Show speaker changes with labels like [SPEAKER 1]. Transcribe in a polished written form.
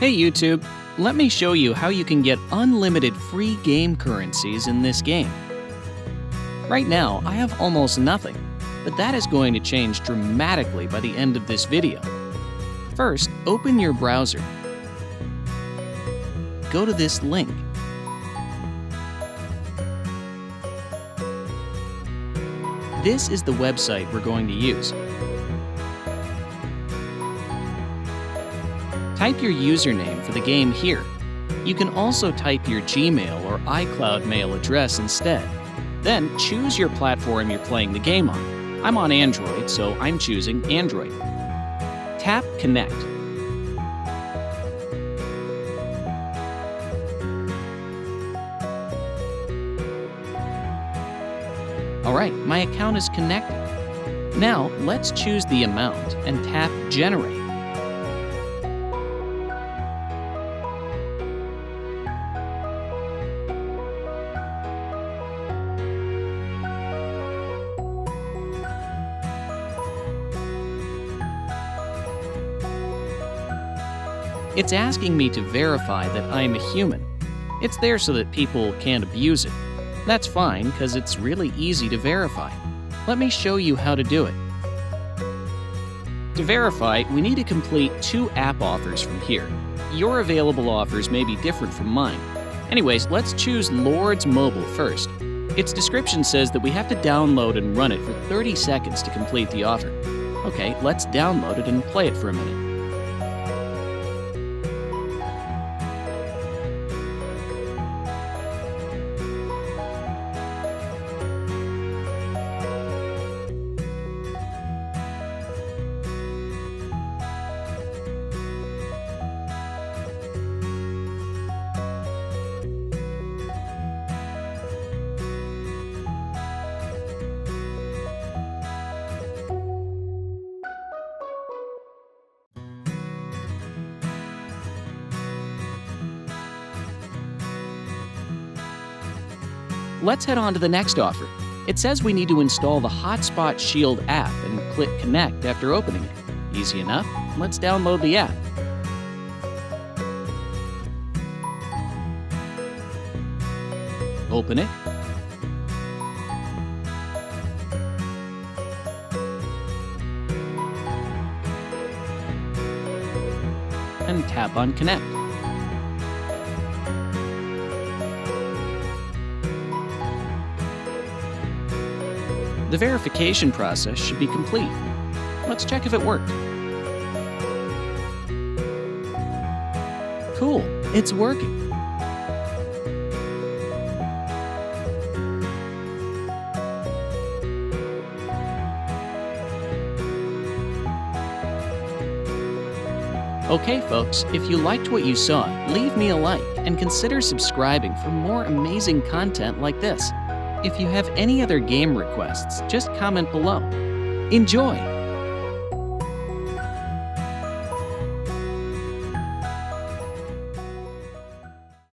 [SPEAKER 1] Hey YouTube, let me show you how you can get unlimited free game currencies in this game. Right now, I have almost nothing, but that is going to change dramatically by the end of this video. First, open your browser. Go to this link. This is the website we're going to use. Type your username for the game here. You can also type your Gmail or iCloud mail address instead. Then choose your platform you're playing the game on. I'm on Android, so I'm choosing Android. Tap Connect. Alright, my account is connected. Now, let's choose the amount and tap Generate. It's asking me to verify that I'm a human. It's there so that people can't abuse it. That's fine, because it's really easy to verify. Let me show you how to do it. To verify, we need to complete 2 app offers from here. Your available offers may be different from mine. Anyways, let's choose Lord's Mobile first. Its description says that we have to download and run it for 30 seconds to complete the offer. Okay, let's download it and play it for a minute. Let's head on to the next offer. It says we need to install the Hotspot Shield app and click Connect after opening it. Easy enough. Let's download the app. Open it. And tap on Connect. The verification process should be complete. Let's check if it worked. Cool, it's working. Okay folks, if you liked what you saw, leave me a like and consider subscribing for more amazing content like this. If you have any other game requests, just comment below. Enjoy!